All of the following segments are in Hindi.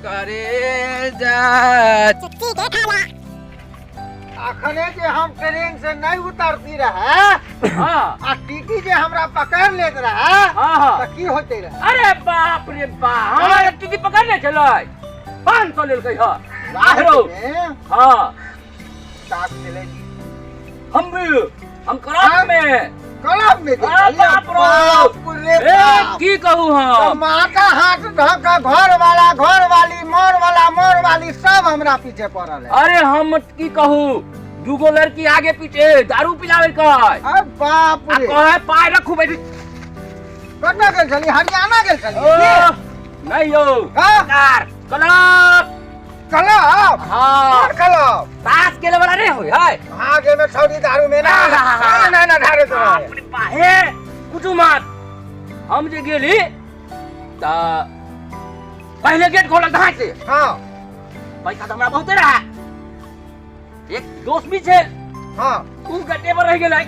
करे जा अखने जे हम ट्रेन से नहीं उतरती रहे हाँ टीटी जे हमरा पकड़ लेत रहे हाँ त की होते रहे अरे बाप रे बाप हमारे टीटी पकड़ने चलो 500 ले गई आहरो हाँ ताक चलेगी हम क्लब में कलम में बाप रे की कहूँ हम माता हाथ ढका घर वाली मोर वाली सब हमरा पीछे पड़ल है अरे हम की कहूँ दूगो लड़की आगे पीछे दारू पिलावे का अरे बाप रे कहे पाए रखू बैठी कतना गेल छली हरियाणा गेल छली नहीं यो कार क्लब हाँ क्लब ताश खेले वाला नहीं होई है हाँ गे में छौरी दारू में ना ना धारे तो अपने पाहे कुछ मत हम जे गेली ता पहले गेट खोलल धाय से हाँ पैसा तो हमरा बहुते रहा एक दोस्त भी छे हाँ उ गड्ढे पर रह गेलै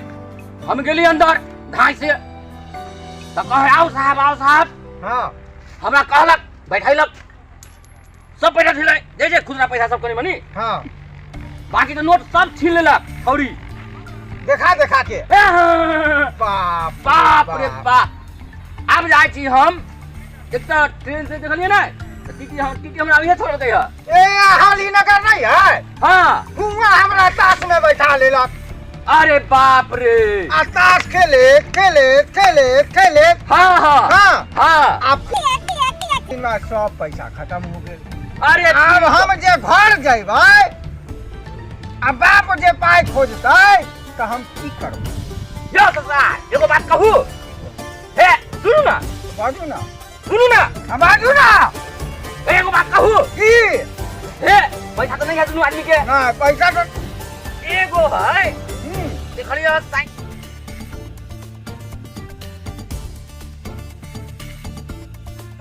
हम गेली अंदर धाय से त कहे आओ साहब हाँ हमरा कहलक बैठैलक सब पैसा छिलै जे खुदरा पैसा सब कनी मनी हाँ बाकी तो नोट सब छीन लेलक छौरी देखा के बाप बाप रे बाप अब जाय छी हम एक तो ट्रेन से देखलिए ना टीटी हमरा अभी छोड़ दे ए हाली नगर नहीं है हाँ हुआ हमरा ताश में बैठा लेलक अरे बाप रे आ ताश खेले हाँ हाँ हाँ हाँ अब सब पैसा खत्म हो गए अरे अब हम जे घर जइबै अब बाप जे पाई खोजतै तो हम की करब यो ससुरा एगो बात कहू हे सुनू ना बाजू ना एगो बात कहू की हे पैसा तो नहीं है दुनू आदमी के ना पैसा तो एगो है देखलियो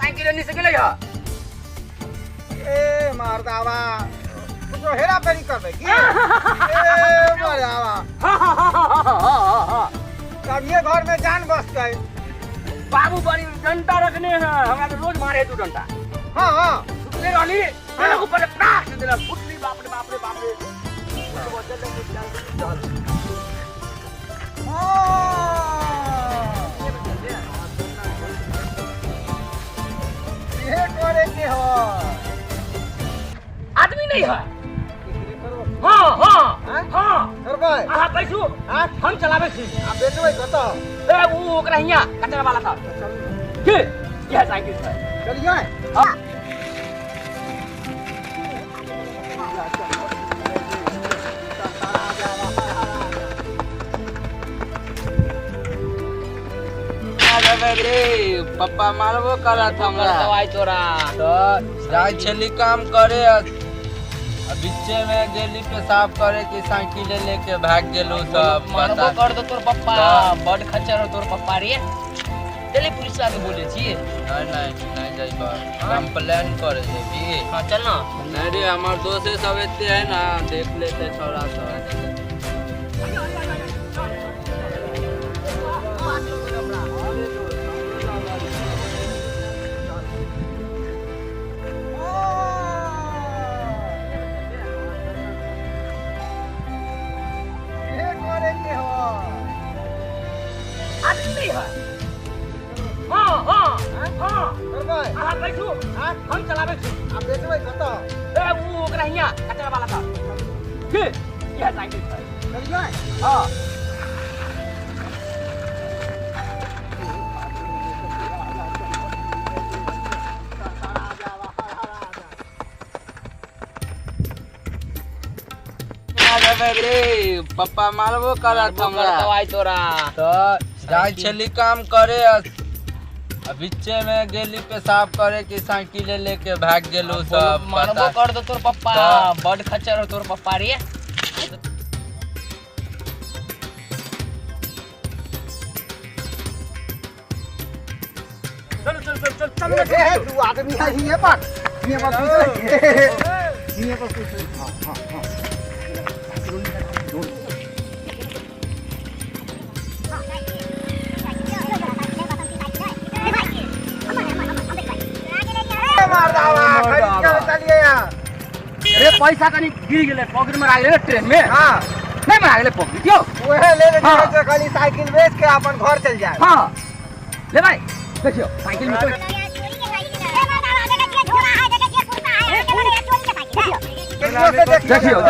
साइकिल नीचे गेलै है ए मारदावा तू तो हेरा फेरी करबे की ए मारदावा तब ये घर में जान बसतै बाबू बड़ी डंडा रखने हैं हमरा तो रोज मारे तू डंडा हां हां सुतले रहली तेरे ऊपर पटाख से देला फुटली बाप रे ये करे के हो आदमी नहीं है हाँ करबै हाँ पैसू हम चलावे छी आ बेचबै कत ए वो ओकरा हिया कचरा वाला था के यह साइकिल है चलिए हाँ रे पप्पा मारबो करत हमरा दवाई तोरा तो जाय छली काम करे बीचे में गेली पेशाब करे की साइकिल लेके भाग गेलो सब मारबो कर दो तोर पप्पा बड़ खच्चर हो तोर पप्पा रे चले पुलिस आके बोले छी नहीं जाइबा कंप्लेन करे जेबी हां चल ना नहीं रे हमार दोस्त सब एते है ना देख लेते छोरा सब आदमी है हाँ करबै हाँ पैसू हम चलावे छी आ बेचबै कत ए वो ओकरा हिया कचरा वाला था के यह साइकिल है चलिए हाँ रे पप्पा मारबो करत हमरा दवाई तोरा तो जाय छली काम करे बीचे में गेली पेशाब करे की साइकिल लेके भाग गेलो सब मारबो कर दो तोर पप्पा बड़ खच्चर हो तोर पप्पा रे चल ए तू आदमी है ये पर हां मार दावा खरीद के अरे पैसा कनी गिर गेले पॉकेट में आ गेले ट्रेन में हाँ नहीं में आ गेले पॉकेट क्यों वह ले ले हाँ। जे खाली साइकिल बेच के अपन घर चल जाए हाँ ले भाई देखियो साइकिल में कोई देखियो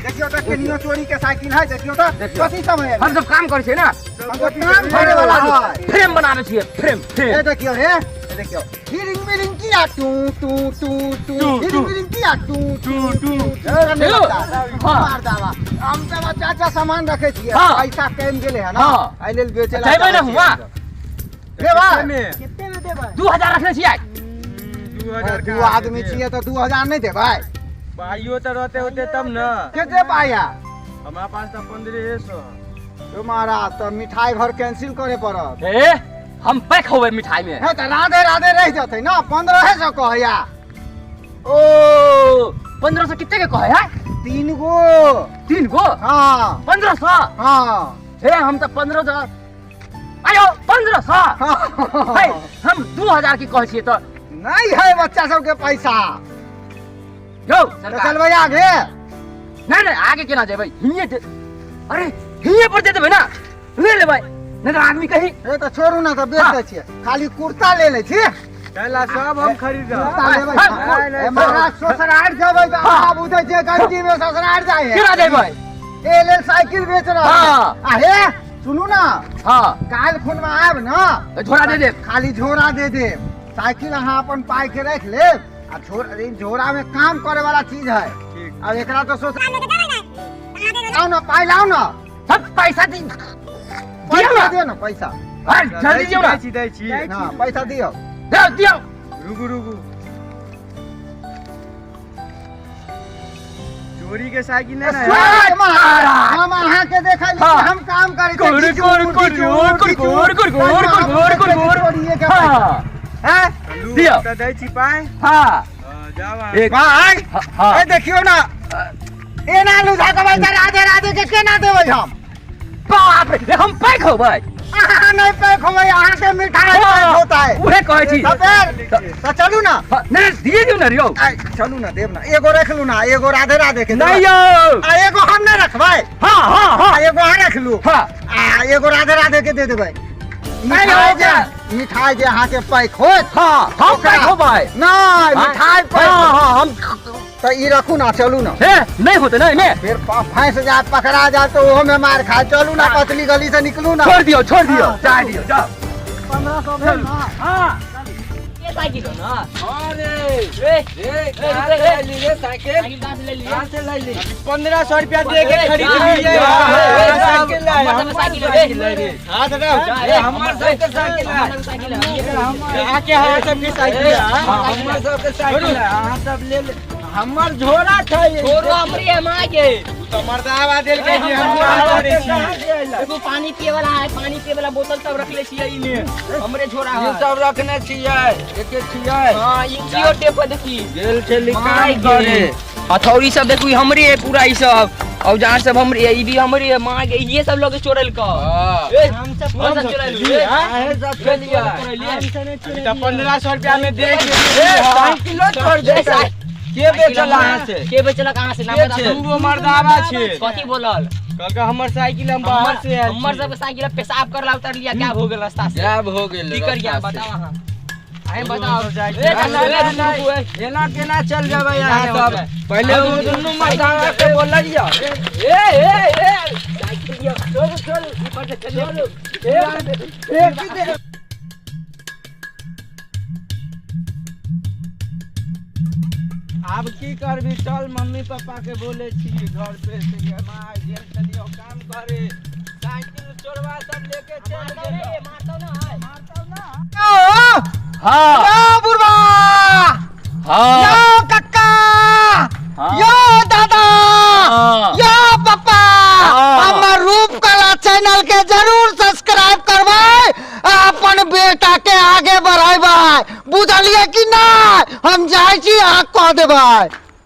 देखियो तो केनियो चोरी के साइकिल है देखियो तो देखियो। कथी समय हम सब काम करे छे ना हम तो काम करे वाला है फ्रेम बनावे छिए फ्रेम ये फ्रेम देखियो रे ये देखियो हिरिंग मिरिंग किया टू टू टू टू हिरिंग मिरिंग किया टू टू टू मार दावा हम तो चाचा सामान रखे छिए हाँ। पैसा केम गेले है ना हाँ। आई लेल बेचे ला जइबै ना हुआ रे भाई कितने में देबै 2000 रखले छिए 2000 दू आदमी छिए तो 2000 नहीं देबै भाइयों तो रहते होते तब न केते पाया हमारा पास तो 1500 तुम्हारा तो मिठाई घर कैंसिल करे पड़त ए हम पैक होवे मिठाई में है तो राधे राधे रह जते ना 1500 कहया ओ 1500 कितने के कहे है 3 गो 3 गो हाँ 1500 हाँ हे हम तो 1500 आयो 1500 हे हम 2000 की कहे छिए तो नहीं है बच्चा सब के पैसा यो तो चल भाई आगे नहीं नहीं आगे केना जेबै हिये अरे हिये पर दे देबै ना ले लेबै नहीं तो आदमी कहीं ये तो छोड़ू ना तो बेच हाँ। दे छिए खाली कुर्ता ले ले छी चला सब हम खरीदब कुर्ता लेबै हाँ। ए महाराज ससुराल जबै तो हाँ। आप बुझै छिए गंजी में ससुराल जाए केना जेबै ए ले साइकिल बेच रहा हाँ। आहे सुनू ना हां काल खुन में आब ना तो झोरा दे दे खाली झोरा दे दे साइकिल अहाँ अपन पाई के रख ले आ झोरा में काम करे वाला चीज है अब एकरा तो सोच लाओ ना पाई लाओ ना सब पैसा दी पैसा दे ना पैसा अरे जल्दी दियो ना दै छी हाँ पैसा दियो दे दियो रुकू रुकू चोरी के साइकिल है ना स्वाद महाराज हम अहाँ के देखा हाँ। हम काम करे गुड़ गुड़ गुड़ गुड़ गुड़ गुड़ गुड़ गुड़ गुड़ गुड़ हां हैं दियो तो दै छी पाए हां जावा एक भाई हां ए देखियो ना ए ना लुझा के भाई राधे राधे के केना देबै हम बाप रे हम पैक होबै अहाँ नहीं पैक होबै अहाँ के मिठाई पैक होता है उहे कहै छी तो चलू ना नहीं दिए दियो ना रियो आई, चलू ना देव ना एगो रख लू ना एगो राधे राधे के नहीं देबै। यो आ एगो हम नहीं रखबै हां हां आ हां एगो अहाँ रख लू हां आ एगो राधे राधे के दे देबै मिठाई जे अहाँ के पैक होत हां हम पैक होबै नहीं मिठाई पैक हां हां हम तो ई रखू ना चलू ना ए नहीं होते नहीं ने फिर फंस जाए पकड़ा जाए तो ओहो में मार खाए चलू ना पतली गली से निकलू ना छोड़ दियो हाँ, जा दियो जाओ 1500 भेल ना हां ये साइकिल हो ना अरे रे साइकिल कहां से ले लिए कहां से ले ली 1500 रुपया दे के खरीद अरे, लिए अरे, साइकिल है हमर साइकिल है हां दादा हमार साइकिल है साइकिल है आके है सब की साइकिल है हमार सब के साइकिल है हां सब ले ले हमार झोरा था ये छोरो हमरी है मां के तो मर्दावा दिल के जी हम करे छी देखो पानी पिए वाला है पानी पिए वाला बोतल सब रख ले छिए इने हमरे झोरा ये है सब रखने छिए एके छिए हां इंचियो टेप पर देखी जेल से माय निकाल करे हथौड़ी सब देखो ई हमरे है पूरा ई सब औजार सब हमरे है ई भी हमरे है मां के ये सब लोग चोरल का हां हम सब कौन सा चोरल लिए है सब ले लिया तो 1500 रुपया में दे के साइकिलो छोड़ दे के बेचला यहाँ से के बेचला कहां से ना के बता छे? दूगो मर्दावा छे कथी बोलल कहलक हमर साइकिल हम बाहर से आयल हमर सब साइकिल पेशाब करला उतर लिया क्या हो गेल रास्ता से गायब हो गेल की कर गया बताओ हां आए बताओ एना केना चल जाबे यहाँ सब पहले वो दुनू मर्दावा के बोललिया ए साइकिल ये चल चल ऊपर से चल अब की करबी चल मम्मी पापा के बोले छी घर पे से के मां जेल चलियो काम करे साइकिल चोरवा सब लेके चल गेल मारतो ना हां यो बुढ़वा हां यो कक्का यो दादा यो पापा हमर रूप कला चैनल के जरूर सब्सक्राइब करबै अपन बेटा के आगे बढ़ाबै बुझलिए कि नहीं हम जाय छी अहाँ कह देबै।